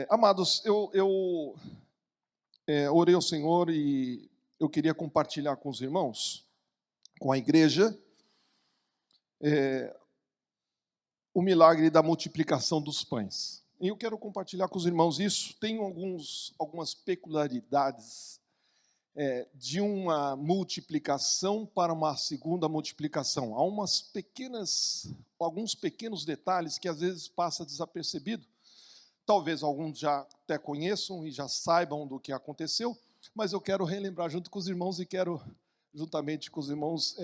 Amados, eu orei ao Senhor e eu queria compartilhar com os irmãos, com a igreja, o milagre da multiplicação dos pães. E eu quero compartilhar com os irmãos isso. Tem algumas peculiaridades de uma multiplicação para uma segunda multiplicação. Há alguns pequenos detalhes que às vezes passa desapercebido. Talvez alguns já até conheçam e já saibam do que aconteceu, mas eu quero relembrar junto com os irmãos e quero, juntamente com os irmãos,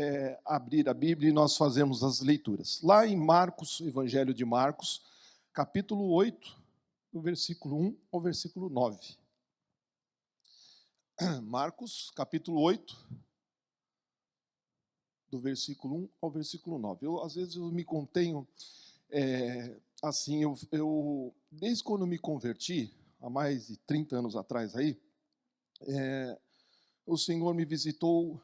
abrir a Bíblia e nós fazemos as leituras. Lá em Marcos, Evangelho de Marcos, capítulo 8, do versículo 1 ao versículo 9. Marcos, capítulo 8, do versículo 1 ao versículo 9. Às vezes eu me contenho, assim, eu desde quando eu me converti, há mais de 30 anos atrás aí, o Senhor me visitou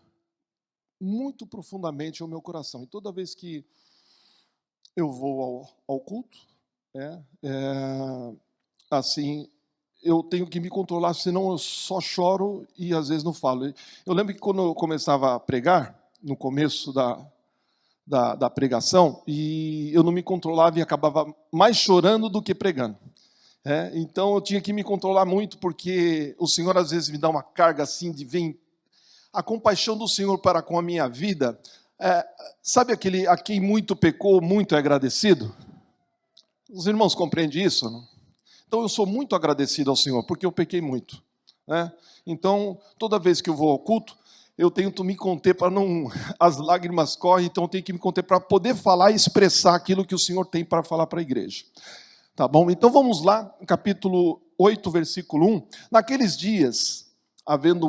muito profundamente ao meu coração. E toda vez que eu vou ao culto, assim, eu tenho que me controlar, senão eu só choro e às vezes não falo. Eu lembro que quando eu começava a pregar, no começo da pregação, e eu não me controlava e acabava mais chorando do que pregando. Então eu tinha que me controlar muito, porque o Senhor às vezes me dá uma carga assim de vem a compaixão do Senhor para com a minha vida. Sabe aquele a quem muito pecou, muito é agradecido? Os irmãos compreendem isso, não? Então eu sou muito agradecido ao Senhor, porque eu pequei muito. Então, toda vez que eu vou ao culto, eu tento me conter para não... As lágrimas correm, então eu tenho que me conter para poder falar e expressar aquilo que o Senhor tem para falar para a igreja. Tá bom? Então vamos lá, capítulo 8, versículo 1. Naqueles dias, havendo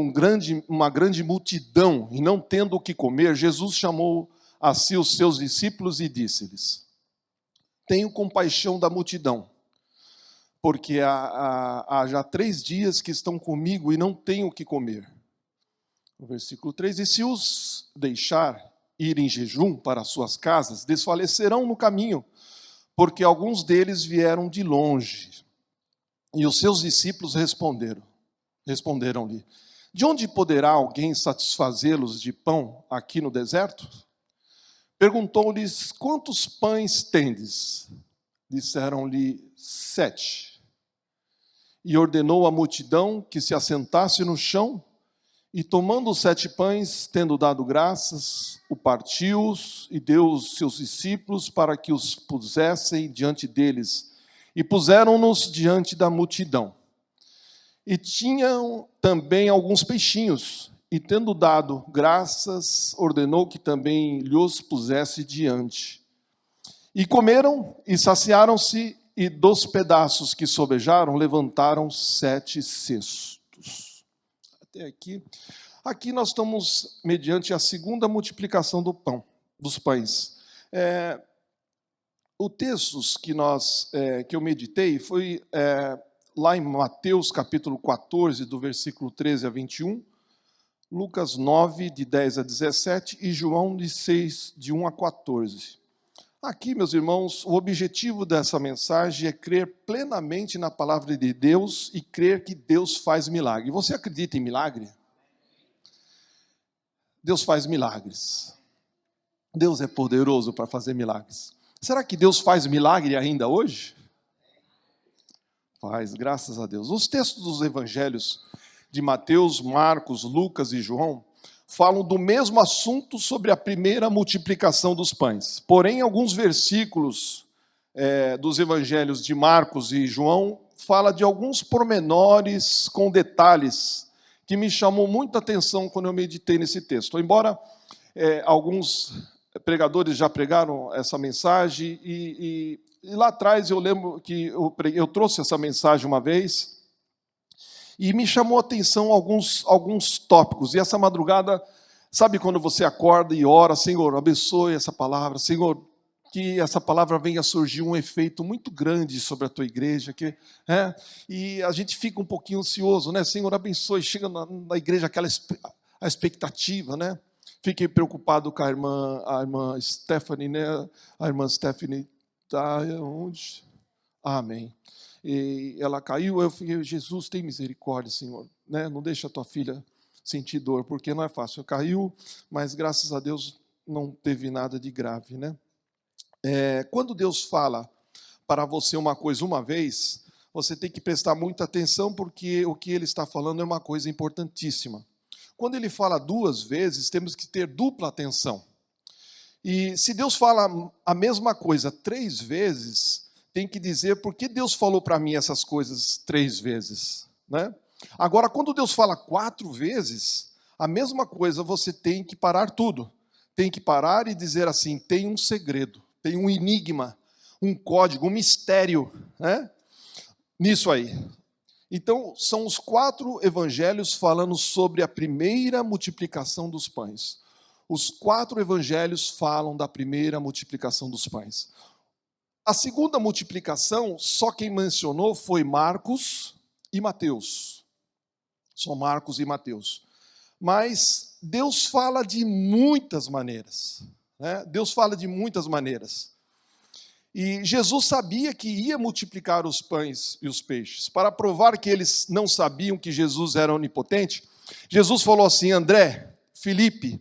uma grande multidão e não tendo o que comer, Jesus chamou a si os seus discípulos e disse-lhes: tenho compaixão da multidão, porque há já 3 dias que estão comigo e não tenho o que comer. O versículo 3, e se os deixar ir em jejum para suas casas, desfalecerão no caminho, porque alguns deles vieram de longe. E os seus discípulos responderam-lhe: de onde poderá alguém satisfazê-los de pão aqui no deserto? Perguntou-lhes: quantos pães tendes? Disseram-lhe: 7. E ordenou à multidão que se assentasse no chão, e tomando os 7 pães, tendo dado graças, o partiu-os e deu aos seus discípulos para que os pusessem diante deles. E puseram-nos diante da multidão. E tinham também alguns peixinhos, e tendo dado graças, ordenou que também lhos pusesse diante. E comeram e saciaram-se, e dos pedaços que sobejaram, levantaram 7 cestos. Até aqui. Aqui nós estamos mediante a segunda multiplicação dos pães. O texto que eu meditei foi lá em Mateus capítulo 14, do versículo 13 a 21, Lucas 9, de 10 a 17, e João 6, de 1 a 14. Aqui, meus irmãos, o objetivo dessa mensagem é crer plenamente na palavra de Deus e crer que Deus faz milagre. Você acredita em milagre? Deus faz milagres. Deus é poderoso para fazer milagres. Será que Deus faz milagre ainda hoje? Faz, graças a Deus. Os textos dos evangelhos de Mateus, Marcos, Lucas e João falam do mesmo assunto sobre a primeira multiplicação dos pães. Porém, alguns versículos dos evangelhos de Marcos e João fala de alguns pormenores com detalhes que me chamou muita atenção quando eu meditei nesse texto. Embora alguns pregadores já pregaram essa mensagem, e lá atrás eu lembro que eu trouxe essa mensagem uma vez, e me chamou a atenção alguns tópicos. E essa madrugada, sabe quando você acorda e ora: Senhor, abençoe essa palavra, Senhor, que essa palavra venha a surgir um efeito muito grande sobre a tua igreja, e a gente fica um pouquinho ansioso, né? Senhor, abençoe, chega na igreja a expectativa, né? Fiquei preocupado com a irmã Stephanie, né? A irmã Stephanie está onde? Amém. e ela caiu. Eu fiquei, Jesus, tem misericórdia, Senhor, né? Não deixa a tua filha sentir dor, porque não é fácil. Caiu, mas graças a Deus não teve nada de grave, né? Quando Deus fala para você uma coisa uma vez, você tem que prestar muita atenção, porque o que Ele está falando é uma coisa importantíssima. Quando Ele fala duas vezes, temos que ter dupla atenção. E se Deus fala a mesma coisa três vezes, tem que dizer por que Deus falou para mim essas coisas três vezes, né? Agora, quando Deus fala quatro vezes, a mesma coisa, você tem que parar tudo. Tem que parar e dizer assim, tem um segredo, tem um enigma, um código, um mistério, né? Nisso aí. Então, são os quatro evangelhos falando sobre a primeira multiplicação dos pães. Os quatro evangelhos falam da primeira multiplicação dos pães. A segunda multiplicação, só quem mencionou foi Marcos e Mateus. Só Marcos e Mateus. Mas Deus fala de muitas maneiras, né? Deus fala de muitas maneiras. E Jesus sabia que ia multiplicar os pães e os peixes. Para provar que eles não sabiam que Jesus era onipotente, Jesus falou assim, André, Filipe,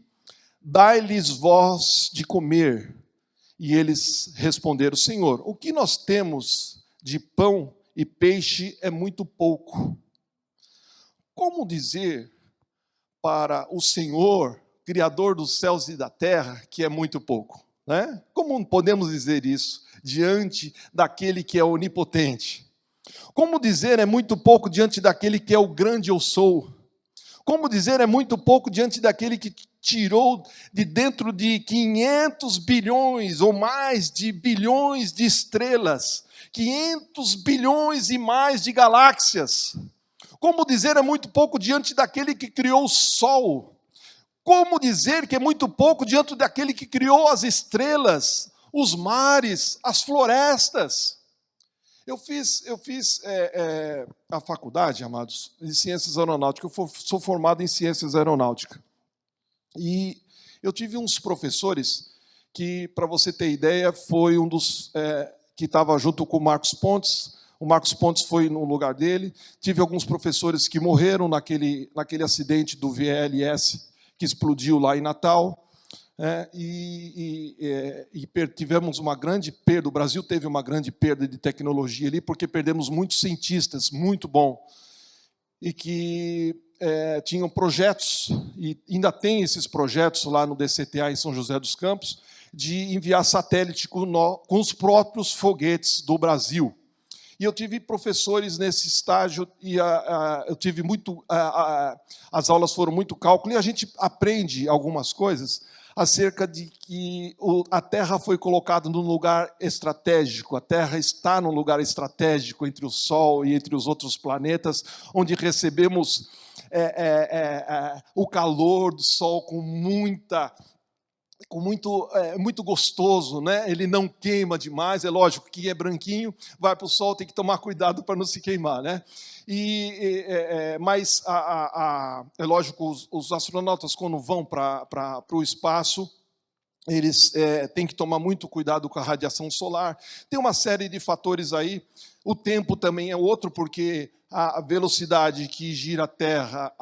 dai-lhes vós de comer. E eles responderam, Senhor, o que nós temos de pão e peixe é muito pouco. Como dizer para o Senhor, Criador dos céus e da terra, que é muito pouco, né? Como podemos dizer isso diante daquele que é onipotente? Como dizer é muito pouco diante daquele que é o grande eu sou? Como dizer é muito pouco diante daquele que tirou de dentro de 500 bilhões ou mais de bilhões de estrelas, 500 bilhões e mais de galáxias? Como dizer é muito pouco diante daquele que criou o sol? Como dizer que é muito pouco diante daquele que criou as estrelas, os mares, as florestas? Eu fiz a faculdade, amados, de Ciências Aeronáuticas. Eu sou formado em Ciências Aeronáuticas. E eu tive uns professores que, para você ter ideia, foi um dos que estava junto com o Marcos Pontes. O Marcos Pontes foi no lugar dele. Tive alguns professores que morreram naquele acidente do VLS que explodiu lá em Natal. Tivemos uma grande perda, o Brasil teve uma grande perda de tecnologia ali, porque perdemos muitos cientistas, muito bom, e que tinham projetos, e ainda tem esses projetos lá no DCTA em São José dos Campos, de enviar satélite com os próprios foguetes do Brasil. E eu tive professores nesse estágio, e eu tive muito, as aulas foram muito cálculo, e a gente aprende algumas coisas acerca de que a Terra foi colocada num lugar estratégico, a Terra está num lugar estratégico entre o Sol e entre os outros planetas, onde recebemos o calor do Sol com muito gostoso, né? Ele não queima demais, é lógico que é branquinho, vai para o sol, tem que tomar cuidado para não se queimar, né? Mas é lógico, os astronautas, quando vão para o espaço, eles têm que tomar muito cuidado com a radiação solar. Tem uma série de fatores aí. O tempo também é outro, porque a velocidade que gira a Terra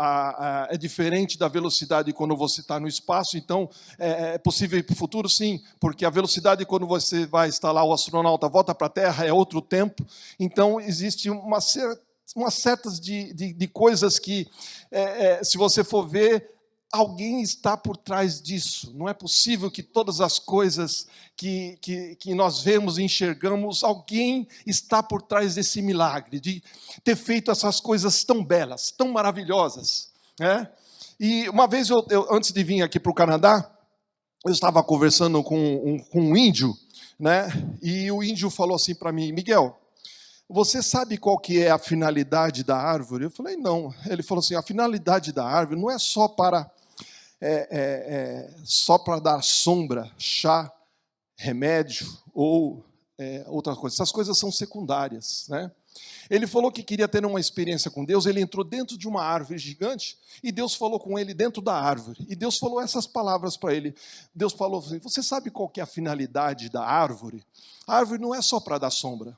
é diferente da velocidade quando você está no espaço. Então, é possível ir para o futuro? Sim, porque a velocidade quando você vai instalar o astronauta, volta para a Terra, é outro tempo. Então, existe umas certas de coisas que, se você for ver, alguém está por trás disso. Não é possível que todas as coisas que nós vemos e enxergamos, alguém está por trás desse milagre, de ter feito essas coisas tão belas, tão maravilhosas, né? E uma vez, antes de vir aqui para o Canadá, eu estava conversando com um índio, né? E o índio falou assim para mim, Miguel, você sabe qual que é a finalidade da árvore? Eu falei, não. Ele falou assim, a finalidade da árvore não é só para dar sombra, chá, remédio ou outra coisa. Essas coisas são secundárias, né? Ele falou que queria ter uma experiência com Deus, ele entrou dentro de uma árvore gigante e Deus falou com ele dentro da árvore. E Deus falou essas palavras para ele. Deus falou assim, você sabe qual que é a finalidade da árvore? A árvore não é só para dar sombra.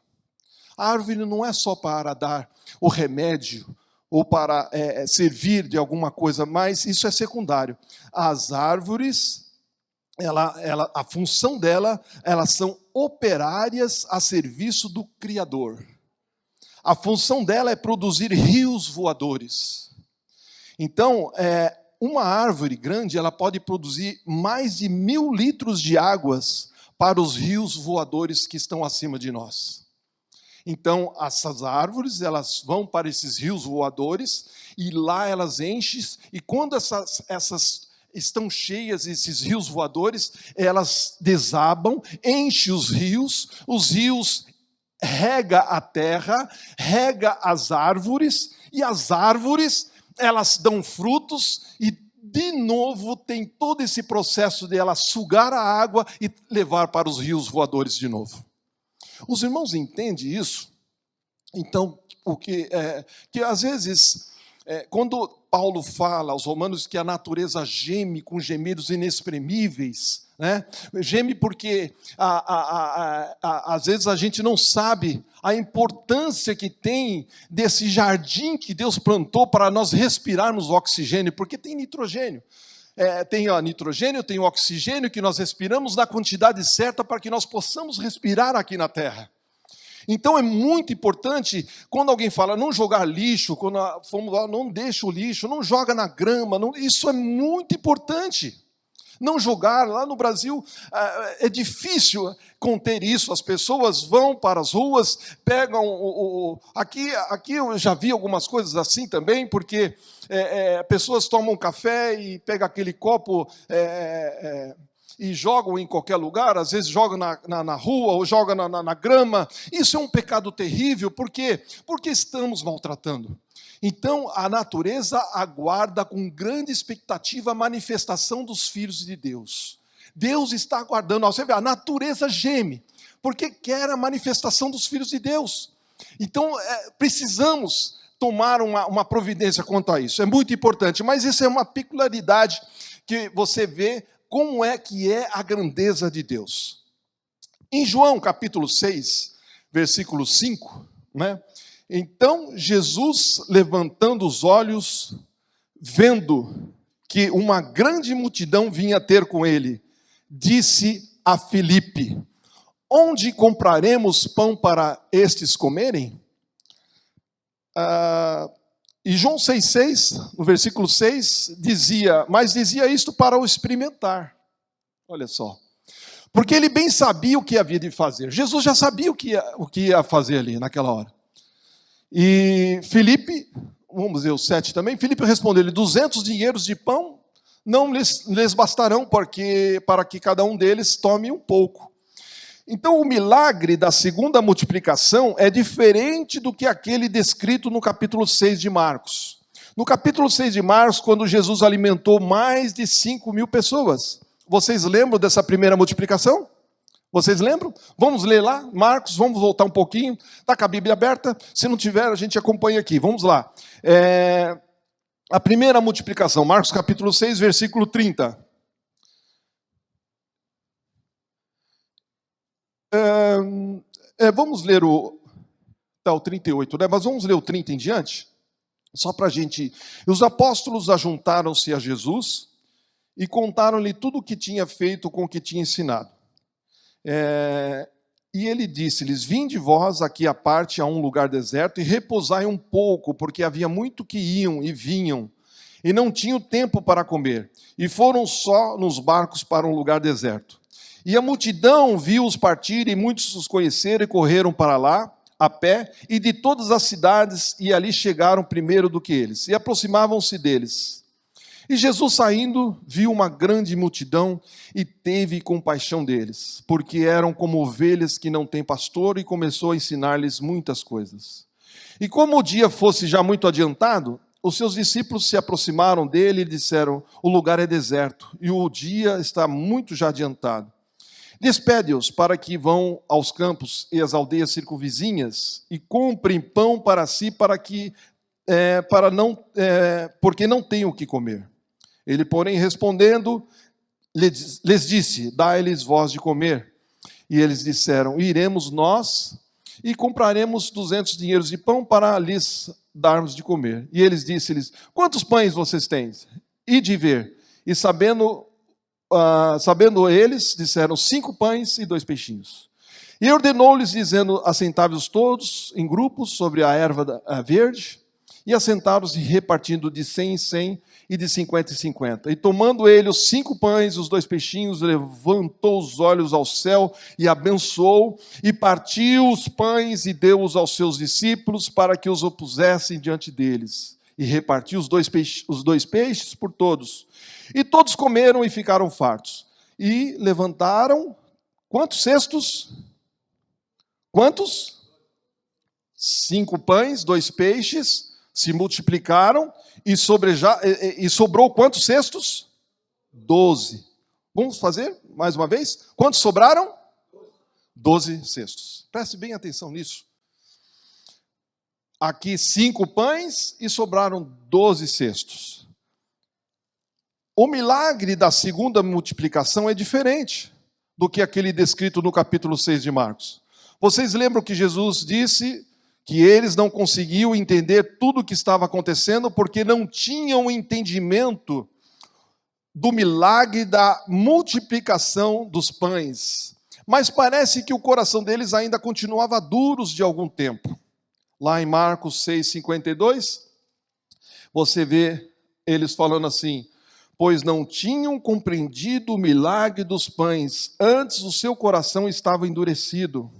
A árvore não é só para dar o remédio ou para servir de alguma coisa, mas isso é secundário. As árvores, a função dela, elas são operárias a serviço do Criador. A função dela é produzir rios voadores. Então, uma árvore grande, ela pode produzir mais de 1.000 litros de águas para os rios voadores que estão acima de nós. Então, essas árvores, elas vão para esses rios voadores, e lá elas enchem, e quando essas estão cheias, esses rios voadores, elas desabam, enchem os rios rega a terra, rega as árvores, e as árvores, elas dão frutos, e de novo tem todo esse processo de ela sugar a água e levar para os rios voadores de novo. Os irmãos entendem isso? Então, que às vezes, quando Paulo fala aos romanos que a natureza geme com gemidos inexprimíveis, né? Geme porque às vezes a gente não sabe a importância que tem desse jardim que Deus plantou para nós respirarmos oxigênio, porque tem nitrogênio. Tem nitrogênio, tem o oxigênio que nós respiramos na quantidade certa para que nós possamos respirar aqui na terra. Então é muito importante, quando alguém fala não jogar lixo, quando fomos lá, não deixa o lixo, não joga na grama, isso é muito importante. Não jogar, lá no Brasil é difícil conter isso, as pessoas vão para as ruas, pegam aqui eu já vi algumas coisas assim também, porque pessoas tomam café e pegam aquele copo e jogam em qualquer lugar, às vezes jogam na rua ou jogam na grama. Isso é um pecado terrível, por quê? Porque estamos maltratando. Então, a natureza aguarda com grande expectativa a manifestação dos filhos de Deus. Deus está aguardando. Você vê, a natureza geme, porque quer a manifestação dos filhos de Deus. Então, precisamos tomar uma providência quanto a isso. É muito importante, mas isso é uma peculiaridade que você vê como é que é a grandeza de Deus. Em João, capítulo 6, versículo 5, né? Então, Jesus, levantando os olhos, vendo que uma grande multidão vinha ter com ele, disse a Filipe: onde compraremos pão para estes comerem? E João 6,6, no versículo 6, mas dizia isto para o experimentar. Olha só. Porque ele bem sabia o que havia de fazer. Jesus já sabia o que ia fazer ali naquela hora. E Filipe, vamos ver o 7 também, Filipe respondeu-lhe: 200 dinheiros de pão não lhes bastarão para que cada um deles tome um pouco. Então o milagre da segunda multiplicação é diferente do que aquele descrito no capítulo 6 de Marcos. No capítulo 6 de Marcos, quando Jesus alimentou mais de 5.000 pessoas. Vocês lembram dessa primeira multiplicação? Vocês lembram? Vamos ler lá, Marcos, vamos voltar um pouquinho. Está com a Bíblia aberta? Se não tiver, a gente acompanha aqui. Vamos lá. A primeira multiplicação, Marcos capítulo 6, versículo 30. Vamos ler o 38, né? Mas vamos ler o 30 em diante? Só para a gente... Os apóstolos ajuntaram-se a Jesus e contaram-lhe tudo o que tinha feito com o que tinha ensinado. E ele disse-lhes: vinde vós aqui à parte a um lugar deserto e repousai um pouco, porque havia muito que iam e vinham, e não tinham tempo para comer, e foram só nos barcos para um lugar deserto. E a multidão viu-os partir, e muitos os conheceram e correram para lá, a pé, e de todas as cidades, e ali chegaram primeiro do que eles, e aproximavam-se deles. E Jesus, saindo, viu uma grande multidão e teve compaixão deles, porque eram como ovelhas que não têm pastor, e começou a ensinar-lhes muitas coisas. E como o dia fosse já muito adiantado, os seus discípulos se aproximaram dele e disseram: o lugar é deserto, e o dia está muito já adiantado. Despede-os para que vão aos campos e às aldeias circunvizinhas e comprem pão para si, porque não têm o que comer. Ele, porém, respondendo, lhes disse: dai-lhes vós de comer. E eles disseram: iremos nós e compraremos 200 dinheiros de pão para lhes darmos de comer. E eles disse-lhes: quantos pães vocês têm? E de ver. E sabendo eles, disseram: 5 pães e 2 peixinhos. E ordenou-lhes, dizendo: assentai-vos todos em grupos sobre a erva verde. E assentaram-se, repartindo de 100 em 100 e de 50 em 50. E tomando ele os 5 pães e os 2 peixinhos, levantou os olhos ao céu e abençoou, e partiu os pães e deu-os aos seus discípulos para que os pusessem diante deles. E repartiu os dois peixes por todos. E todos comeram e ficaram fartos. E levantaram, quantos cestos? Quantos? 5 pães, 2 peixes, se multiplicaram, e sobrou quantos cestos? 12. Vamos fazer mais uma vez? Quantos sobraram? 12 cestos. Preste bem atenção nisso. Aqui 5 pães e sobraram 12 cestos. O milagre da segunda multiplicação é diferente do que aquele descrito no capítulo 6 de Marcos. Vocês lembram que Jesus disse que eles não conseguiam entender tudo o que estava acontecendo porque não tinham entendimento do milagre da multiplicação dos pães. Mas parece que o coração deles ainda continuava duros de algum tempo. Lá em Marcos 6,52, você vê eles falando assim: pois não tinham compreendido o milagre dos pães, antes o seu coração estava endurecido.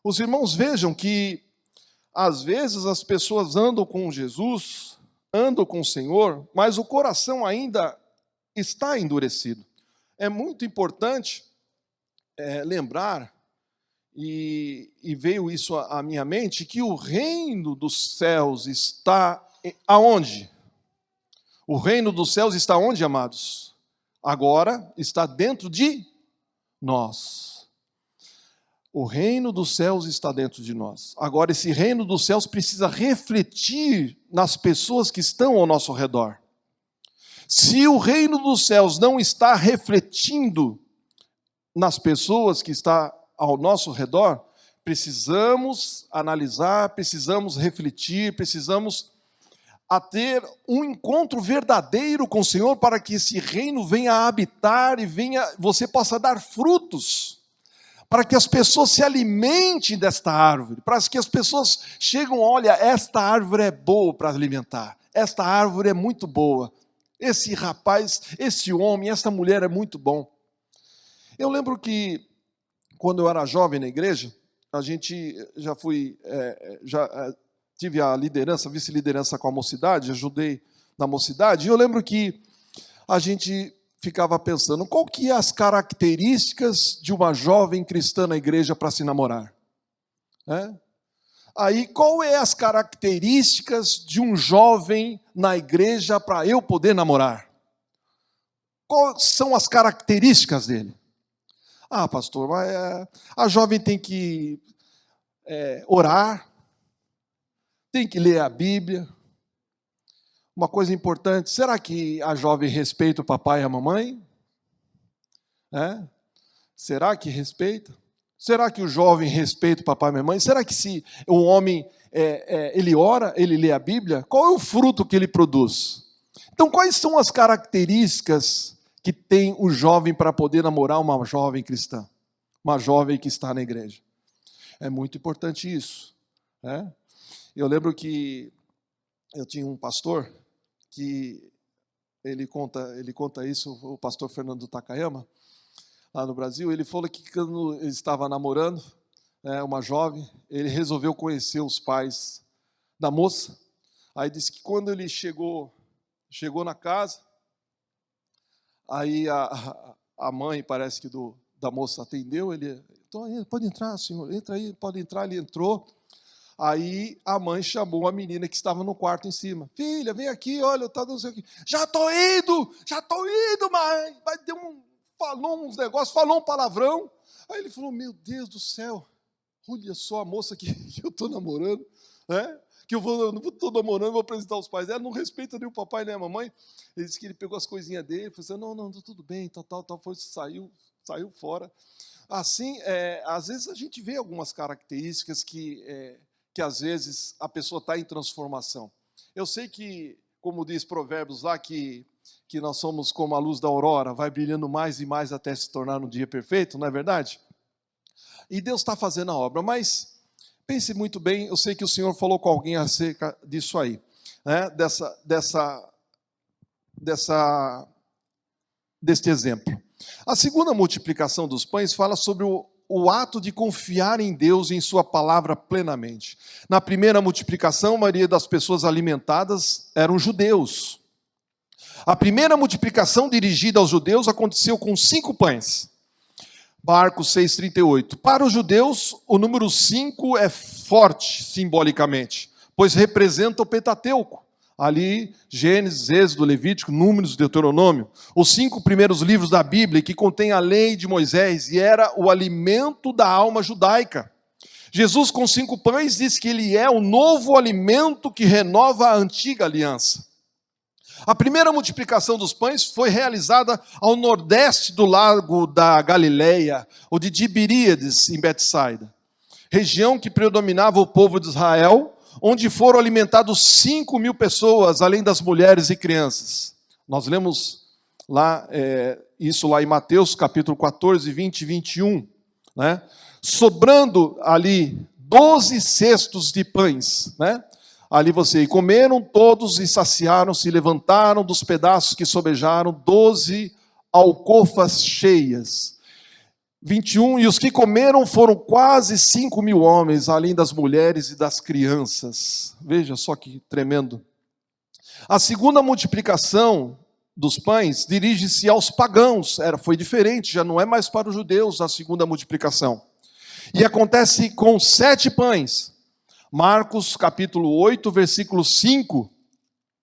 Os irmãos vejam que às vezes as pessoas andam com Jesus, andam com o Senhor, mas o coração ainda está endurecido. É muito importante lembrar, e veio isso à minha mente, que o reino dos céus está aonde? O reino dos céus está onde, amados? Agora está dentro de nós. O reino dos céus está dentro de nós. Agora, esse reino dos céus precisa refletir nas pessoas que estão ao nosso redor. Se o reino dos céus não está refletindo nas pessoas que estão ao nosso redor, precisamos analisar, precisamos refletir, precisamos ter um encontro verdadeiro com o Senhor para que esse reino venha a habitar e você possa dar frutos. Para que as pessoas se alimentem desta árvore, para que as pessoas cheguem, olha, esta árvore é boa para alimentar, esta árvore é muito boa, esse rapaz, esse homem, essa mulher é muito bom. Eu lembro que, quando eu era jovem na igreja, a gente tive a liderança, vice-liderança com a mocidade, ajudei na mocidade, e eu lembro que a gente ficava pensando, qual que é as características de uma jovem cristã na igreja para se namorar? Aí, qual é as características de um jovem na igreja para eu poder namorar? Quais são as características dele? Ah, pastor, mas a jovem tem que orar, tem que ler a Bíblia. Uma coisa importante, será que a jovem respeita o papai e a mamãe? Será que respeita? Será que o jovem respeita o papai e a mamãe? Será que se o homem, ele ora, ele lê a Bíblia? Qual é o fruto que ele produz? Então, quais são as características que tem o jovem para poder namorar uma jovem cristã? Uma jovem que está na igreja. É muito importante isso. Eu lembro que eu tinha um pastor que ele conta isso, o pastor Fernando Takayama, lá no Brasil. Ele falou que quando ele estava namorando uma jovem, ele resolveu conhecer os pais da moça. Aí disse que quando ele chegou na casa, aí a mãe, parece que da moça atendeu, ele, então, pode entrar, senhor, entra aí, pode entrar. Ele entrou. Aí a mãe chamou a menina que estava no quarto em cima. Filha, vem aqui, olha, eu não sei o quê. Já estou indo, mãe. Falou uns negócios, falou um palavrão. Aí ele falou, meu Deus do céu, olha só a moça que eu estou namorando. né? Que eu não estou namorando, vou apresentar os pais dela, não respeita nem o papai nem a mamãe. Ele disse que ele pegou as coisinhas dele, falou assim, não, tudo bem, tal, saiu fora. Assim, às vezes a gente vê algumas características que às vezes a pessoa está em transformação. Eu sei que, como diz Provérbios lá, que nós somos como a luz da aurora, vai brilhando mais e mais até se tornar um dia perfeito, não é verdade? E Deus está fazendo a obra, mas pense muito bem, eu sei que o Senhor falou com alguém acerca disso aí, né? Deste exemplo. A segunda multiplicação dos pães fala sobre o ato de confiar em Deus e em sua palavra plenamente. Na primeira multiplicação, a maioria das pessoas alimentadas eram judeus. A primeira multiplicação dirigida aos judeus aconteceu com 5 pães. Marcos 6,38. Para os judeus, o número 5 é forte simbolicamente, pois representa o Pentateuco. Ali, Gênesis, Êxodo, Levítico, Números, Deuteronômio, os 5 primeiros livros da Bíblia que contêm a lei de Moisés, e era o alimento da alma judaica. Jesus, com 5 pães, diz que ele é o novo alimento que renova a antiga aliança. A primeira multiplicação dos pães foi realizada ao nordeste do lago da Galileia, ou de Tiberíades, em Betsaida, região que predominava o povo de Israel, onde foram alimentados 5.000 pessoas, além das mulheres e crianças. Nós lemos isso lá em Mateus, capítulo 14, 20 e 21. Né? Sobrando ali 12 cestos de pães, né? Ali e comeram todos e saciaram-se, e levantaram dos pedaços que sobejaram 12 alcofas cheias. 21, e os que comeram foram quase 5.000 homens, além das mulheres e das crianças. Veja só que tremendo. A segunda multiplicação dos pães dirige-se aos pagãos. Foi diferente, já não é mais para os judeus a segunda multiplicação. E acontece com 7 pães. Marcos capítulo 8, versículo 5,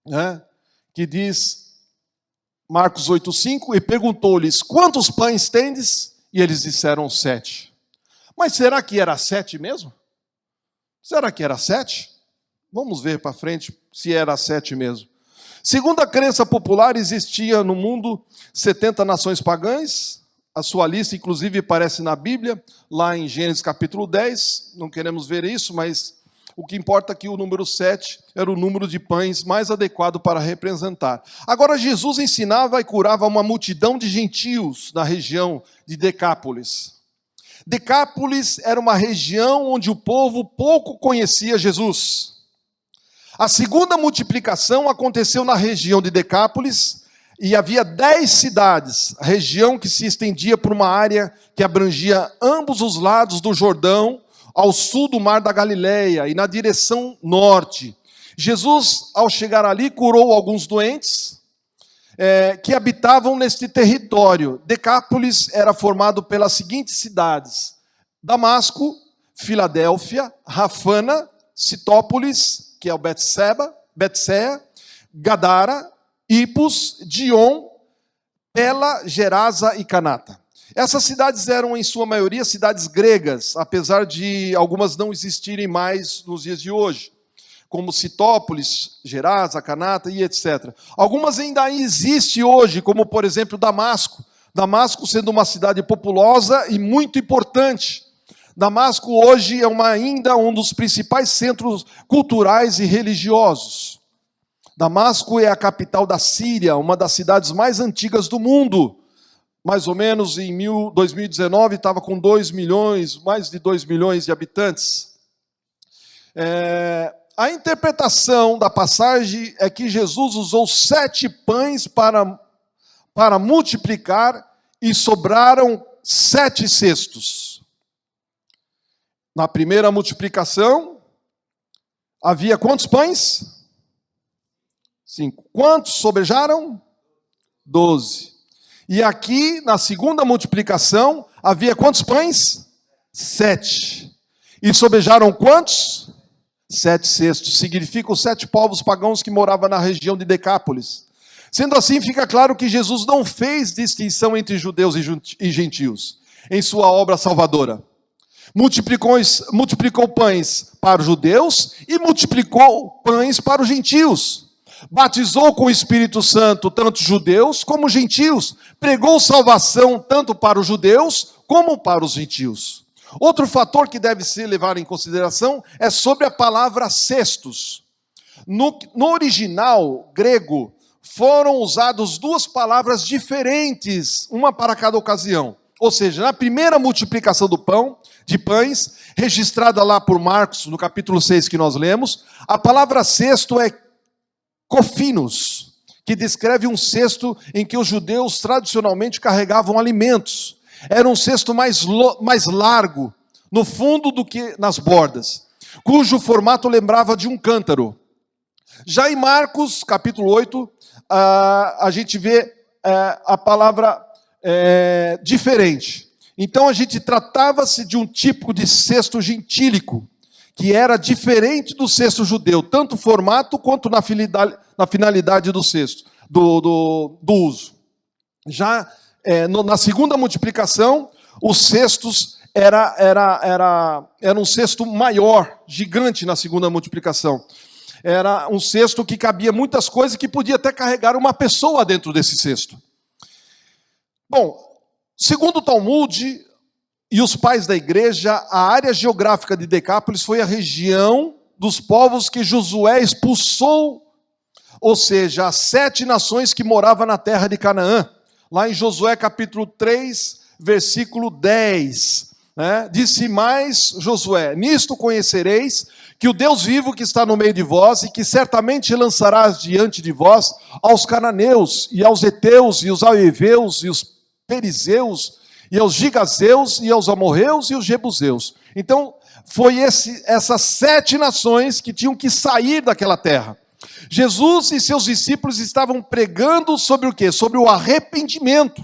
né, que diz, Marcos 8, 5, e perguntou-lhes, quantos pães tendes? E eles disseram 7. Mas será que era 7 mesmo? Será que era 7? Vamos ver para frente se era 7 mesmo. Segundo a crença popular, existia no mundo 70 nações pagãs. A sua lista, inclusive, aparece na Bíblia, lá em Gênesis capítulo 10. Não queremos ver isso, mas o que importa é que o número 7 era o número de pães mais adequado para representar. Agora, Jesus ensinava e curava uma multidão de gentios na região de Decápolis. Decápolis era uma região onde o povo pouco conhecia Jesus. A segunda multiplicação aconteceu na região de Decápolis, e havia 10 cidades, região que se estendia por uma área que abrangia ambos os lados do Jordão, ao sul do mar da Galileia e na direção norte. Jesus, ao chegar ali, curou alguns doentes que habitavam neste território. Decápolis era formado pelas seguintes cidades: Damasco, Filadélfia, Rafana, Citópolis, que é o Betseia, Gadara, Ipos, Dion, Pela, Gerasa e Canata. Essas cidades eram, em sua maioria, cidades gregas, apesar de algumas não existirem mais nos dias de hoje, como Citópolis, Gerasa, Canata e etc. Algumas ainda existem hoje, como, por exemplo, Damasco. Damasco sendo uma cidade populosa e muito importante. Damasco hoje é ainda um dos principais centros culturais e religiosos. Damasco é a capital da Síria, uma das cidades mais antigas do mundo. Mais ou menos em 2019 estava com 2 milhões, mais de 2 milhões de habitantes. A interpretação da passagem é que Jesus usou 7 pães para multiplicar e sobraram 7 cestos. Na primeira multiplicação, havia quantos pães? 5. Quantos sobejaram? 12. E aqui, na segunda multiplicação, havia quantos pães? 7. E sobejaram quantos? 7 cestos. Significa os 7 povos pagãos que moravam na região de Decápolis. Sendo assim, fica claro que Jesus não fez distinção entre judeus e gentios em sua obra salvadora. Multiplicou pães para os judeus e multiplicou pães para os gentios. Batizou com o Espírito Santo tanto judeus como gentios. Pregou salvação tanto para os judeus como para os gentios. Outro fator que deve ser levado em consideração é sobre a palavra cestos. No original grego, foram usadas duas palavras diferentes, uma para cada ocasião. Ou seja, na primeira multiplicação de pães, registrada lá por Marcos, no capítulo 6 que nós lemos, a palavra cesto é kofinos, que descreve um cesto em que os judeus tradicionalmente carregavam alimentos. Era um cesto mais largo, no fundo do que nas bordas, cujo formato lembrava de um cântaro. Já em Marcos, capítulo 8, a gente vê a palavra diferente. Então, a gente tratava-se de um tipo de cesto gentílico, que era diferente do cesto judeu, tanto formato quanto na finalidade do cesto, do uso. Já na segunda multiplicação, os cestos era um cesto maior, gigante na segunda multiplicação. Era um cesto que cabia muitas coisas, que podia até carregar uma pessoa dentro desse cesto. Bom, segundo o Talmud e os pais da igreja, a área geográfica de Decápolis foi a região dos povos que Josué expulsou, ou seja, as 7 nações que moravam na terra de Canaã. Lá em Josué capítulo 3, versículo 10. Disse mais Josué: nisto conhecereis que o Deus vivo que está no meio de vós, e que certamente lançarás diante de vós aos cananeus, e aos heteus, e os aeveus, e os perizeus, e aos gigazeus, e aos amorreus, e os jebuseus. Então, foi essas 7 nações que tinham que sair daquela terra. Jesus e seus discípulos estavam pregando sobre o quê? Sobre o arrependimento.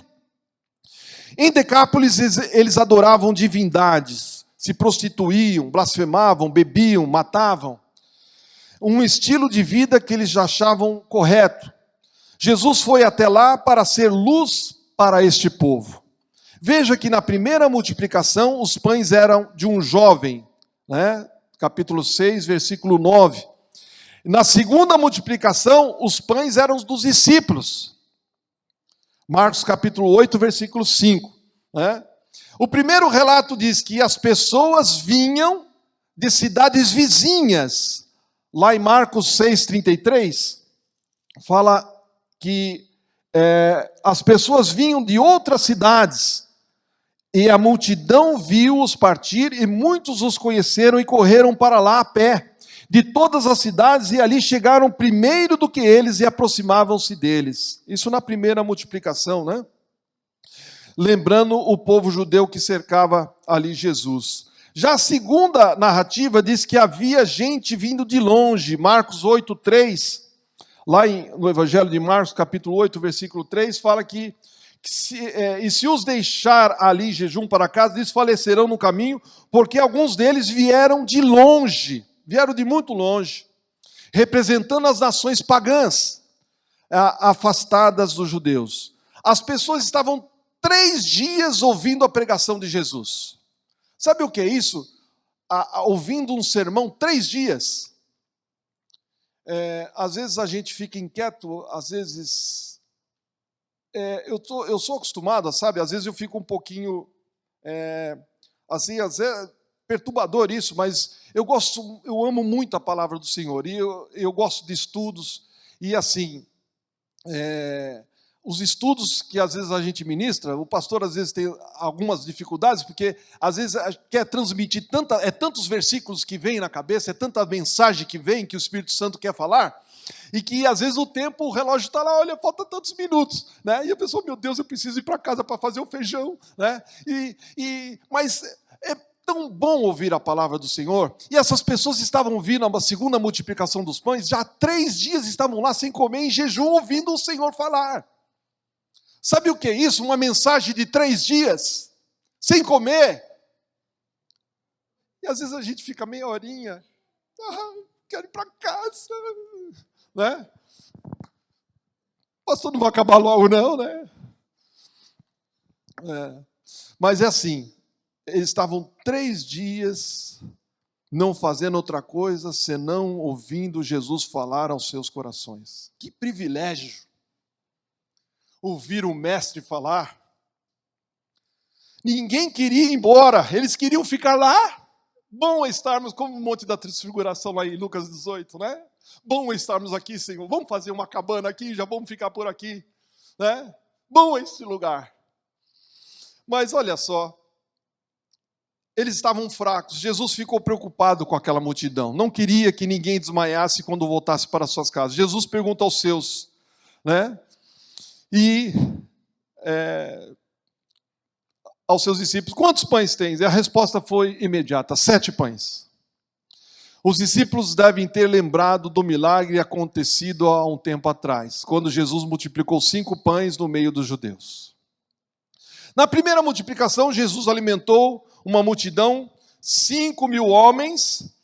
Em Decápolis, eles adoravam divindades, se prostituíam, blasfemavam, bebiam, matavam. Um estilo de vida que eles achavam correto. Jesus foi até lá para ser luz para este povo. Veja que na primeira multiplicação, os pães eram de um jovem, capítulo 6, versículo 9. Na segunda multiplicação, os pães eram dos discípulos. Marcos capítulo 8, versículo 5. O primeiro relato diz que as pessoas vinham de cidades vizinhas. Lá em Marcos 6,33, fala que as pessoas vinham de outras cidades, e a multidão viu-os partir, e muitos os conheceram e correram para lá a pé, de todas as cidades, e ali chegaram primeiro do que eles e aproximavam-se deles. Isso na primeira multiplicação, Lembrando o povo judeu que cercava ali Jesus. Já a segunda narrativa diz que havia gente vindo de longe. Marcos 8:3, lá no Evangelho de Marcos, capítulo 8, versículo 3, fala que se os deixar ali em jejum para casa, desfalecerão no caminho, porque alguns deles vieram de longe, vieram de muito longe, representando as nações pagãs, afastadas dos judeus. As pessoas estavam 3 dias ouvindo a pregação de Jesus. Sabe o que é isso? Ouvindo um sermão 3 dias. Às vezes a gente fica inquieto, às vezes... eu sou acostumado, sabe? Às vezes eu fico um pouquinho... assim, às vezes, perturbador isso, mas eu amo muito a palavra do Senhor, e eu gosto de estudos, e assim... os estudos que às vezes a gente ministra, o pastor às vezes tem algumas dificuldades, porque às vezes quer transmitir tantos versículos que vêm na cabeça, é tanta mensagem que vem, que o Espírito Santo quer falar, e que às vezes o relógio está lá, olha, falta tantos minutos, e a pessoa, meu Deus, eu preciso ir para casa para fazer o feijão, mas é tão bom ouvir a palavra do Senhor, e essas pessoas estavam vindo a segunda multiplicação dos pães, já 3 dias estavam lá sem comer, em jejum, ouvindo o Senhor falar. Sabe o que é isso? Uma mensagem de 3 dias, sem comer. E às vezes a gente fica meia horinha, quero ir para casa, O pastor não vai acabar logo não, Mas é assim, Eles estavam 3 dias não fazendo outra coisa senão ouvindo Jesus falar aos seus corações. Que privilégio ouvir o mestre falar. Ninguém queria ir embora, eles queriam ficar lá. Bom estarmos, como o Monte da Transfiguração lá em Lucas 18, né? Bom estarmos aqui, Senhor. Vamos fazer uma cabana aqui, já vamos ficar por aqui, né? Bom esse lugar. Mas olha só, eles estavam fracos. Jesus ficou preocupado com aquela multidão. Não queria que ninguém desmaiasse quando voltasse para suas casas. Jesus pergunta aos seus, né? E aos seus discípulos, quantos pães tens? E a resposta foi imediata, 7 pães. Os discípulos devem ter lembrado do milagre acontecido há um tempo atrás, quando Jesus multiplicou 5 pães no meio dos judeus. Na primeira multiplicação, Jesus alimentou uma multidão, 5.000 homens.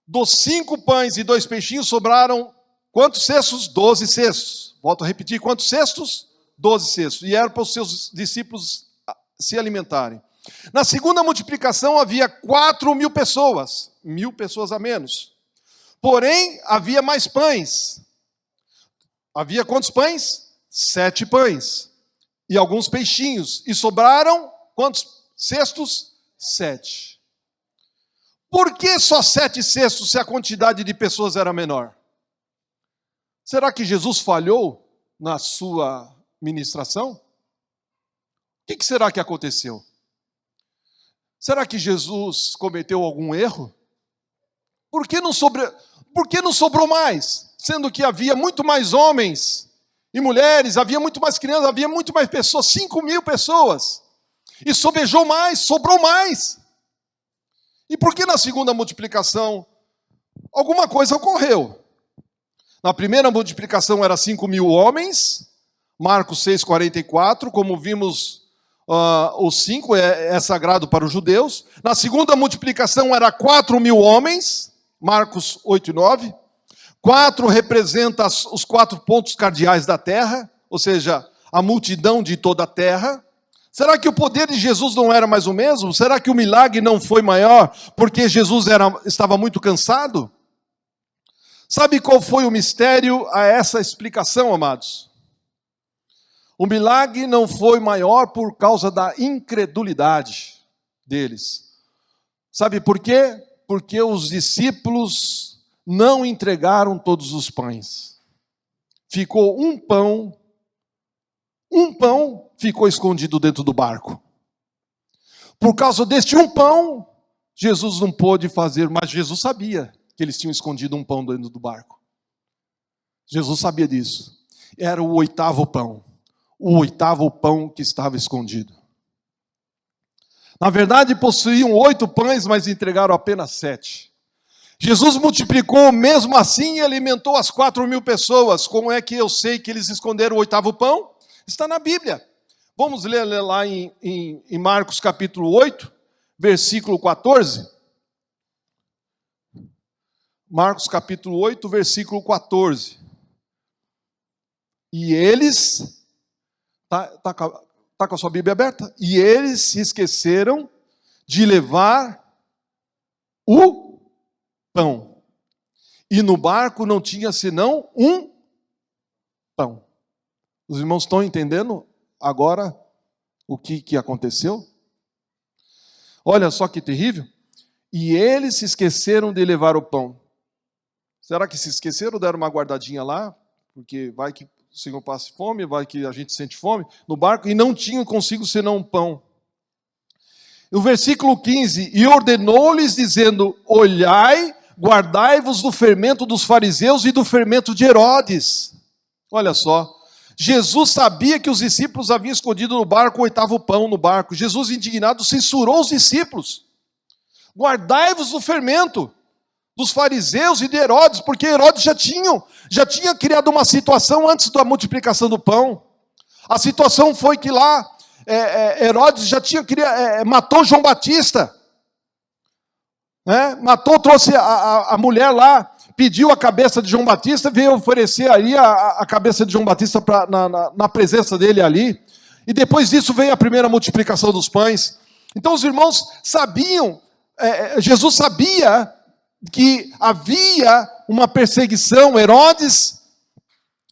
Dos 5 pães e 2 peixinhos sobraram quantos cestos? 12 cestos. Volto a repetir, quantos cestos? 12 cestos. E era para os seus discípulos se alimentarem. Na segunda multiplicação havia 4.000 pessoas, 1.000 pessoas a menos. Porém, havia mais pães. Havia quantos pães? 7 pães. E alguns peixinhos. E sobraram quantos cestos? 7. Por que só 7 cestos se a quantidade de pessoas era menor? Será que Jesus falhou na sua ministração? O que será que aconteceu? Será que Jesus cometeu algum erro? Por que não sobrou mais? Sendo que havia muito mais homens e mulheres, havia muito mais crianças, havia muito mais pessoas, 5.000 pessoas. E sobrou mais. E por que na segunda multiplicação alguma coisa ocorreu? Na primeira multiplicação era 5.000 homens, Marcos 6,44, como vimos, os 5 é sagrado para os judeus. Na segunda multiplicação era 4.000 homens, Marcos 8,9. 4 representa os 4 pontos cardeais da terra, ou seja, a multidão de toda a terra. Será que o poder de Jesus não era mais o mesmo? Será que o milagre não foi maior porque Jesus estava muito cansado? Sabe qual foi o mistério a essa explicação, amados? O milagre não foi maior por causa da incredulidade deles. Sabe por quê? Porque os discípulos não entregaram todos os pães. Ficou um pão ficou escondido dentro do barco. Por causa deste um pão, Jesus não pôde fazer, mas Jesus sabia que eles tinham escondido um pão dentro do barco. Jesus sabia disso. Era o 8º pão. O 8º pão que estava escondido. Na verdade, possuíam 8 pães, mas entregaram apenas 7. Jesus multiplicou mesmo assim e alimentou as 4.000 pessoas. Como é que eu sei que eles esconderam o 8º pão? Está na Bíblia. Vamos ler lá em Marcos capítulo 8, versículo 14. Marcos capítulo 8, versículo 14. E eles... Está com a sua Bíblia aberta? E eles se esqueceram de levar o pão. E no barco não tinha senão um pão. Os irmãos estão entendendo agora o que aconteceu? Olha só que terrível. E eles se esqueceram de levar o pão. Será que se esqueceram ou deram uma guardadinha lá? Porque vai que o Senhor passe fome, vai que a gente sente fome no barco, e não tinham consigo senão um pão. No versículo 15, e ordenou-lhes dizendo, olhai, guardai-vos do fermento dos fariseus e do fermento de Herodes. Olha só, Jesus sabia que os discípulos haviam escondido no barco o 8º pão no barco. Jesus, indignado, censurou os discípulos. Guardai-vos do fermento dos fariseus e de Herodes, porque Herodes já tinha criado uma situação antes da multiplicação do pão. A situação foi que lá, Herodes já matou João Batista. Trouxe a mulher lá, pediu a cabeça de João Batista, veio oferecer aí a cabeça de João Batista na presença dele ali. E depois disso veio a primeira multiplicação dos pães. Então os irmãos sabiam, Jesus sabia que havia uma perseguição, Herodes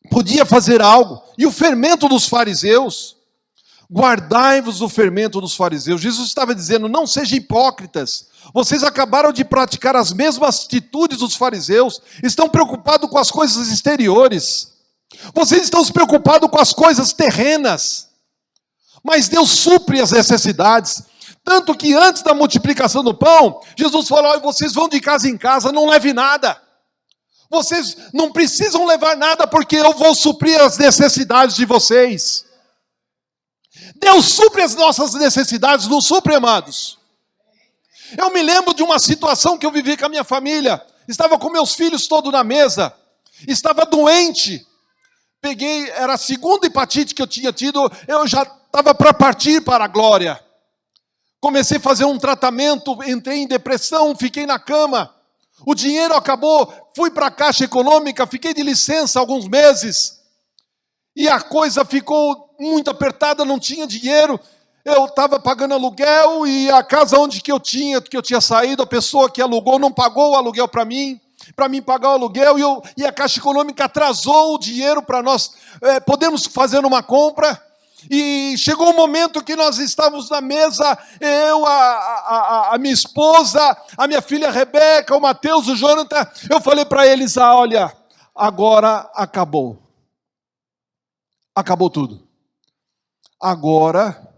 podia fazer algo, e o fermento dos fariseus, guardai-vos do fermento dos fariseus. Jesus estava dizendo, não sejam hipócritas, vocês acabaram de praticar as mesmas atitudes dos fariseus, estão preocupados com as coisas exteriores, vocês estão se preocupados com as coisas terrenas, mas Deus supre as necessidades. Tanto que antes da multiplicação do pão, Jesus falou, vocês vão de casa em casa, não leve nada. Vocês não precisam levar nada, porque eu vou suprir as necessidades de vocês. Deus supre as nossas necessidades, não supre, amados. Eu me lembro de uma situação que eu vivi com a minha família. Estava com meus filhos todos na mesa. Estava doente. Era a segunda hepatite que eu tinha tido, eu já estava para partir para a glória. Comecei a fazer um tratamento, entrei em depressão, fiquei na cama. O dinheiro acabou, fui para a Caixa Econômica, fiquei de licença alguns meses. E a coisa ficou muito apertada, não tinha dinheiro. Eu estava pagando aluguel e a casa onde que eu tinha saído, a pessoa que alugou não pagou o aluguel para mim pagar o aluguel, e a Caixa Econômica atrasou o dinheiro para nós podermos fazer uma compra. E chegou um momento que nós estávamos na mesa, eu, a minha esposa, a minha filha Rebeca, o Mateus, o Jonathan. Eu falei para eles, olha, agora acabou. Acabou tudo. Agora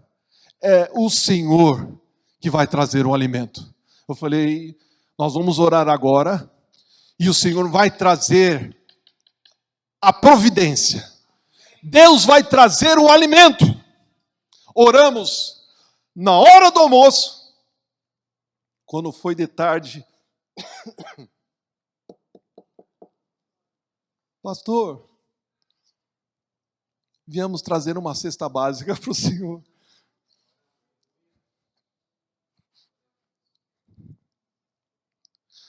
é o Senhor que vai trazer o alimento. Eu falei, nós vamos orar agora, e o Senhor vai trazer a providência. Deus vai trazer o alimento. Oramos na hora do almoço. Quando foi de tarde, pastor, viemos trazer uma cesta básica para o Senhor.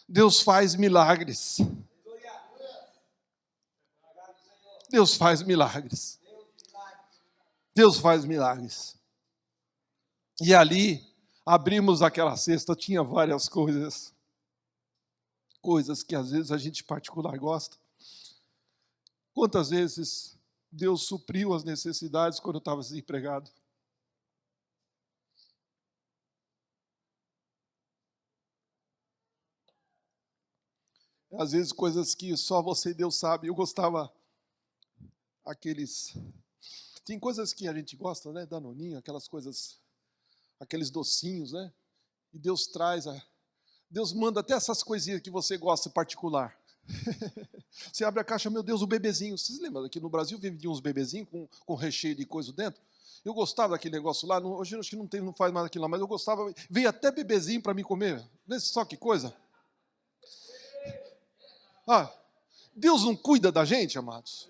Deus faz milagres. Deus faz milagres. Deus faz milagres. E ali, abrimos aquela cesta, tinha várias coisas. Coisas que às vezes a gente particular gosta. Quantas vezes Deus supriu as necessidades quando eu estava desempregado? Às vezes coisas que só você e Deus sabe. Eu gostava tem coisas que a gente gosta, né? Danoninho, aquelas coisas, aqueles docinhos, né? E Deus Deus manda até essas coisinhas que você gosta particular. Você abre a caixa, meu Deus, o bebezinho. Vocês lembram que no Brasil vendiam uns bebezinhos com recheio de coisa dentro? Eu gostava daquele negócio lá, hoje acho que não faz mais aquilo lá, mas eu gostava, veio até bebezinho para mim comer. Vê só que coisa. Deus não cuida da gente, amados?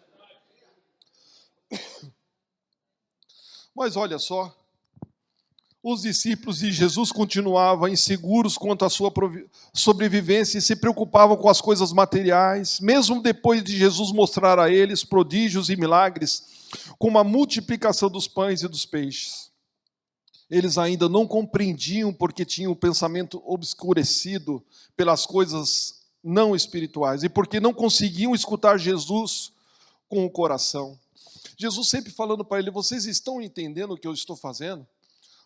Mas olha só, os discípulos de Jesus continuavam inseguros quanto à sua sobrevivência e se preocupavam com as coisas materiais, mesmo depois de Jesus mostrar a eles prodígios e milagres, como a multiplicação dos pães e dos peixes. Eles ainda não compreendiam porque tinham o pensamento obscurecido pelas coisas não espirituais e porque não conseguiam escutar Jesus com o coração. Jesus sempre falando para ele, vocês estão entendendo o que eu estou fazendo?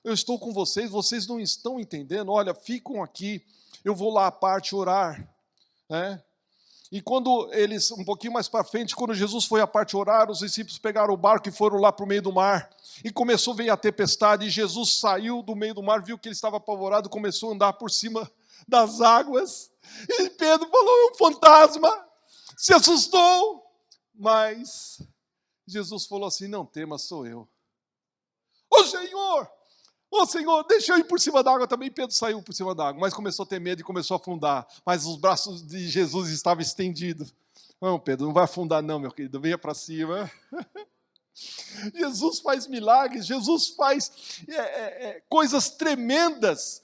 Eu estou com vocês, vocês não estão entendendo? Olha, ficam aqui, eu vou lá à parte orar. Né? E quando eles, um pouquinho mais para frente, quando Jesus foi à parte orar, os discípulos pegaram o barco e foram lá para o meio do mar. E começou a vir a tempestade, e Jesus saiu do meio do mar, viu que ele estava apavorado, começou a andar por cima das águas. E Pedro falou, é um fantasma, se assustou. Mas Jesus falou assim, não tema, sou eu. Ô Senhor, deixa eu ir por cima da água também. Pedro saiu por cima da água, mas começou a ter medo e começou a afundar. Mas os braços de Jesus estavam estendidos. Não, Pedro, não vai afundar não, meu querido, venha para cima. Jesus faz milagres, Jesus faz coisas tremendas.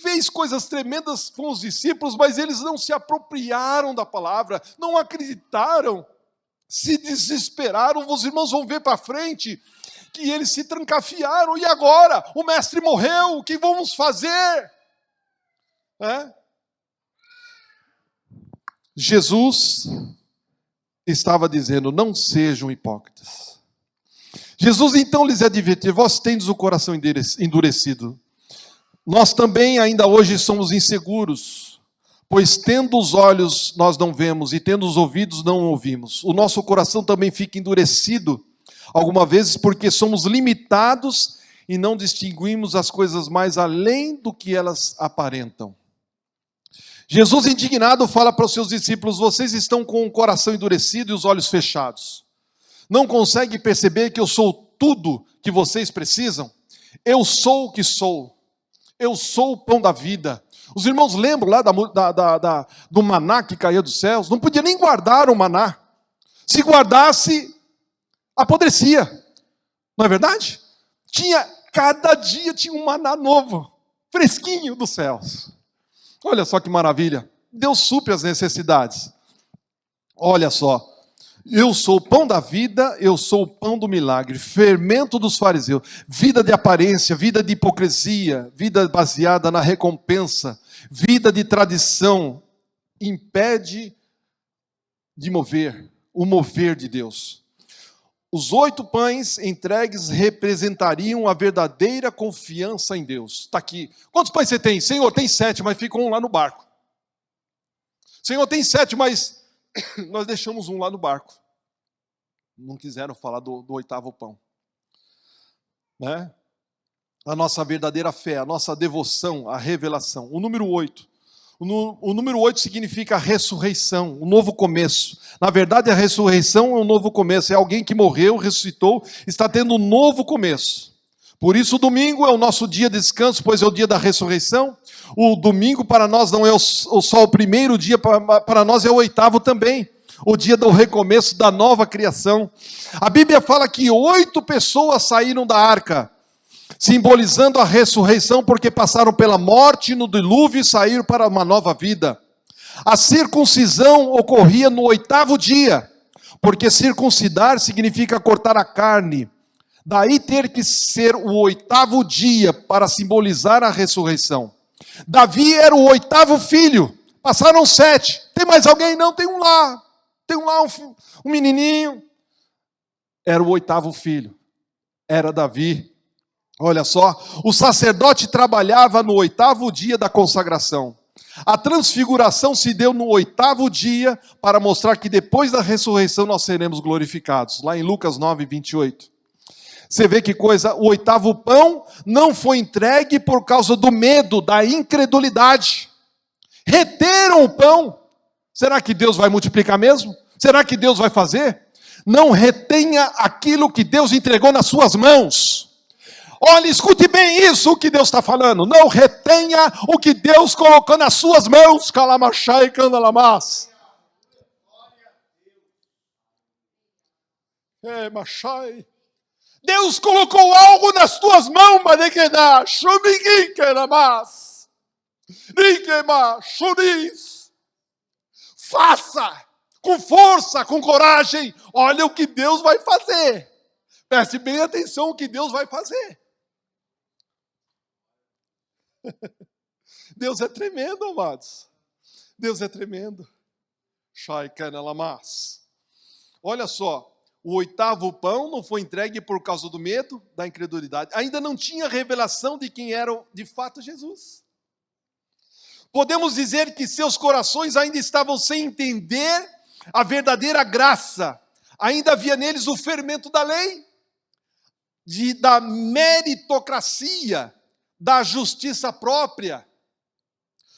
Fez coisas tremendas com os discípulos, mas eles não se apropriaram da palavra, não acreditaram, se desesperaram. Os irmãos vão ver para frente que eles se trancafiaram. E agora? O mestre morreu, o que vamos fazer? Jesus estava dizendo: não sejam hipócritas. Jesus então lhes advertiu: vós tendes o coração endurecido. Nós também ainda hoje somos inseguros, pois tendo os olhos nós não vemos e tendo os ouvidos não ouvimos. O nosso coração também fica endurecido algumas vezes porque somos limitados e não distinguimos as coisas mais além do que elas aparentam. Jesus, indignado, fala para os seus discípulos: vocês estão com o coração endurecido e os olhos fechados. Não conseguem perceber que eu sou tudo que vocês precisam? Eu sou o que sou. Eu sou o pão da vida. Os irmãos lembram lá do maná que caía dos céus? Não podia nem guardar o maná. Se guardasse, apodrecia. Não é verdade? Cada dia tinha um maná novo, fresquinho dos céus. Olha só que maravilha. Deus supre as necessidades. Olha só. Eu sou o pão da vida, eu sou o pão do milagre, fermento dos fariseus, vida de aparência, vida de hipocrisia, vida baseada na recompensa, vida de tradição, impede de mover, o mover de Deus. Os 8 pães entregues representariam a verdadeira confiança em Deus. Está aqui. Quantos pães você tem? Senhor, tem 7, mas ficou um lá no barco. Senhor, tem 7, mas nós deixamos um lá no barco. Não quiseram falar do 8º pão. Né? A nossa verdadeira fé, a nossa devoção, a revelação. O número 8. O número 8 significa ressurreição, um novo começo. Na verdade, a ressurreição é um novo começo. É alguém que morreu, ressuscitou, está tendo um novo começo. Por isso o domingo é o nosso dia de descanso, pois é o dia da ressurreição. O domingo para nós não é só o primeiro dia, para nós é o 8º também. O dia do recomeço, da nova criação. A Bíblia fala que 8 pessoas saíram da arca, simbolizando a ressurreição, porque passaram pela morte no dilúvio e saíram para uma nova vida. A circuncisão ocorria no 8º dia, porque circuncidar significa cortar a carne. Daí ter que ser o 8º dia para simbolizar a ressurreição. Davi era o 8º filho, passaram 7. Tem mais alguém? Não, tem um lá. Tem um lá, um menininho. Era o 8º filho, era Davi. Olha só, o sacerdote trabalhava no 8º dia da consagração. A transfiguração se deu no 8º dia para mostrar que depois da ressurreição nós seremos glorificados. Lá em Lucas 9, 28. Você vê que coisa, o 8º pão não foi entregue por causa do medo, da incredulidade. Reteram o pão. Será que Deus vai multiplicar mesmo? Será que Deus vai fazer? Não retenha aquilo que Deus entregou nas suas mãos. Olha, escute bem isso que Deus está falando. Não retenha o que Deus colocou nas suas mãos. Calamachai, candalamas. Machai. Deus colocou algo nas tuas mãos, manequedá. Shumigui, canamas. Niquema, churis. Faça, com força, com coragem. Olha o que Deus vai fazer. Preste bem atenção o que Deus vai fazer. Deus é tremendo, amados. Deus é tremendo. Olha só, o 8º pão não foi entregue por causa do medo, da incredulidade. Ainda não tinha revelação de quem era de fato Jesus. Podemos dizer que seus corações ainda estavam sem entender a verdadeira graça. Ainda havia neles o fermento da lei, da meritocracia, da justiça própria.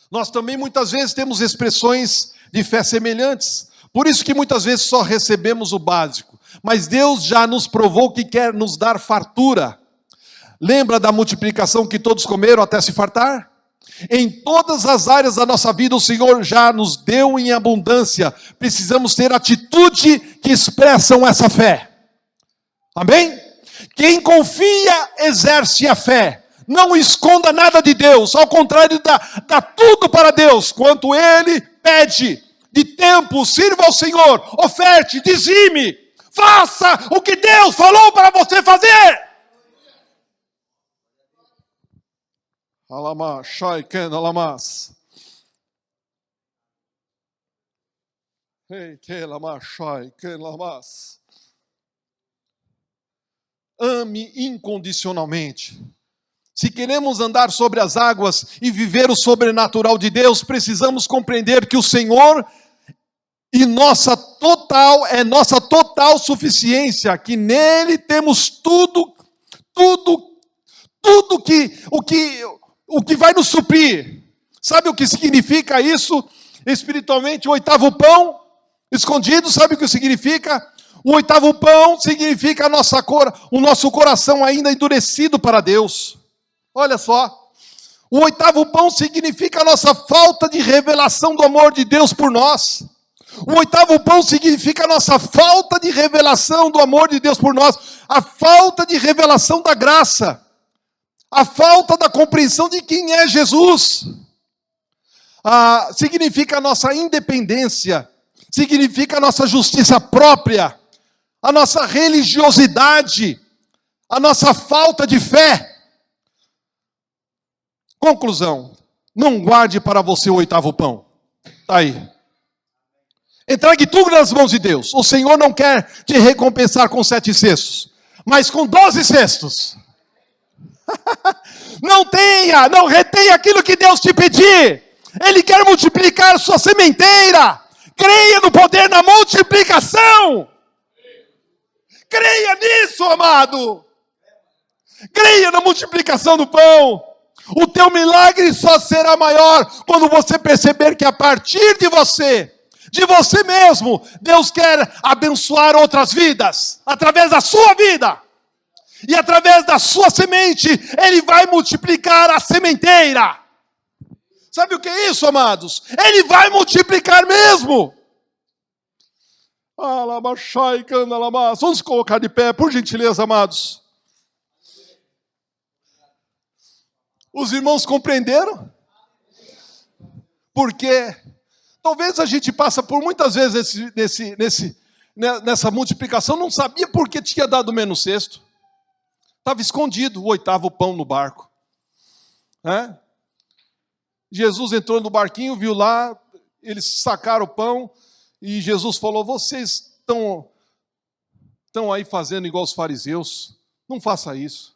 Nós também muitas vezes temos expressões de fé semelhantes. Por isso que muitas vezes só recebemos o básico. Mas Deus já nos provou que quer nos dar fartura. Lembra da multiplicação que todos comeram até se fartar? Em todas as áreas da nossa vida, o Senhor já nos deu em abundância. Precisamos ter atitude que expressam essa fé. Amém? Quem confia, exerce a fé. Não esconda nada de Deus. Ao contrário, dá tudo para Deus. Quanto Ele pede de tempo, sirva ao Senhor. Oferte, dizime. Faça o que Deus falou para você fazer. Alama, shai, ken, alamas. Ei, que lama, shai, ken, lamas. Ame incondicionalmente. Se queremos andar sobre as águas e viver o sobrenatural de Deus, precisamos compreender que o Senhor é nossa total suficiência, que nele temos tudo o que vai nos suprir. Sabe o que significa isso? Espiritualmente, o oitavo pão escondido, sabe o que significa? O oitavo pão significa o nosso coração ainda endurecido para Deus. Olha só, o oitavo pão significa a nossa falta de revelação do amor de Deus por nós. O oitavo pão significa a nossa falta de revelação do amor de Deus por nós, a falta de revelação da graça, a falta da compreensão de quem é Jesus. Significa a nossa independência, significa a nossa justiça própria, a nossa religiosidade, a nossa falta de fé. Conclusão, não guarde para você o oitavo pão. Está aí. Entregue tudo nas mãos de Deus. O Senhor não quer te recompensar com 7 cestos, mas com 12 cestos. Não retenha aquilo que Deus te pedir. Ele quer multiplicar sua sementeira. Creia no poder da multiplicação. Creia nisso, amado. Creia na multiplicação do pão. O teu milagre só será maior quando você perceber que a partir de você mesmo, Deus quer abençoar outras vidas, através da sua vida. E através da sua semente, Ele vai multiplicar a sementeira. Sabe o que é isso, amados? Ele vai multiplicar mesmo. Vamos colocar de pé, por gentileza, amados. Os irmãos compreenderam? Porque talvez a gente passa por muitas vezes nessa multiplicação, não sabia por que tinha dado menos cesto. Estava escondido o oitavo pão no barco. Jesus entrou no barquinho, viu lá, eles sacaram o pão, e Jesus falou: vocês estão aí fazendo igual os fariseus, não faça isso.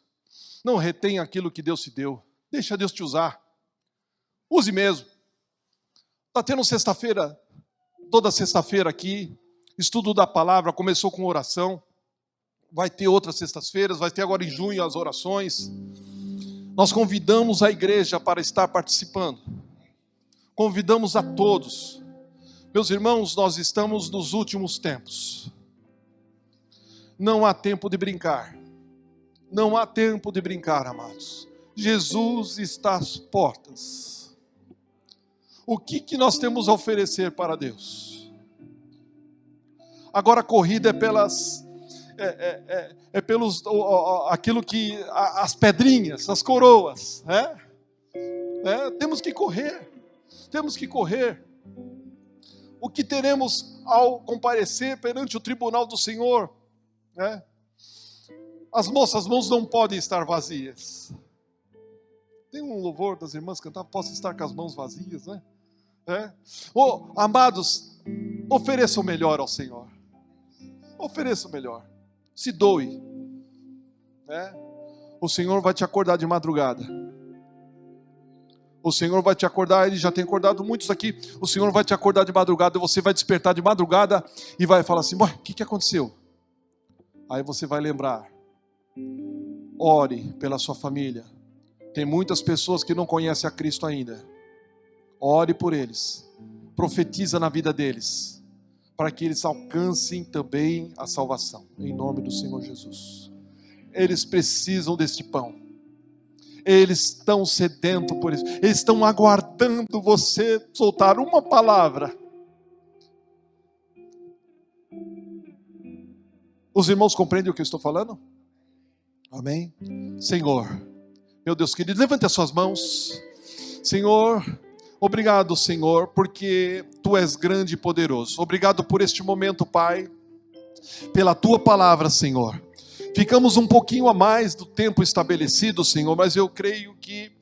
Não retenha aquilo que Deus te deu. Deixa Deus te usar. Use mesmo. Está tendo sexta-feira, toda sexta-feira aqui, estudo da palavra, começou com oração. Vai ter outras sextas-feiras, vai ter agora em junho as orações. Nós convidamos a igreja para estar participando. Convidamos a todos. Meus irmãos, nós estamos nos últimos tempos. Não há tempo de brincar. Não há tempo de brincar, amados. Jesus está às portas. O que nós temos a oferecer para Deus? Agora a corrida é pelos aquilo que as pedrinhas, as coroas, temos que correr. Temos que correr. O que teremos ao comparecer perante o tribunal do Senhor? As nossas mãos não podem estar vazias. Tem um louvor das irmãs cantavam: posso estar com as mãos vazias, né? Amados, ofereça o melhor ao Senhor. Ofereça o melhor. Se doe. O Senhor vai te acordar de madrugada. O Senhor vai te acordar, Ele já tem acordado muitos aqui. O Senhor vai te acordar de madrugada, você vai despertar de madrugada e vai falar assim: o que aconteceu? Aí você vai lembrar. Ore pela sua família. Tem muitas pessoas que não conhecem a Cristo ainda. Ore por eles. Profetiza na vida deles, para que eles alcancem também a salvação, em nome do Senhor Jesus. Eles precisam deste pão. Eles estão sedentos por isso. Eles estão aguardando você soltar uma palavra. Os irmãos compreendem o que eu estou falando? Amém? Senhor, meu Deus querido, levante as suas mãos. Senhor, obrigado, Senhor, porque Tu és grande e poderoso. Obrigado por este momento, Pai. pela tua palavra, Senhor. Ficamos um pouquinho a mais do tempo estabelecido, Senhor, mas eu creio que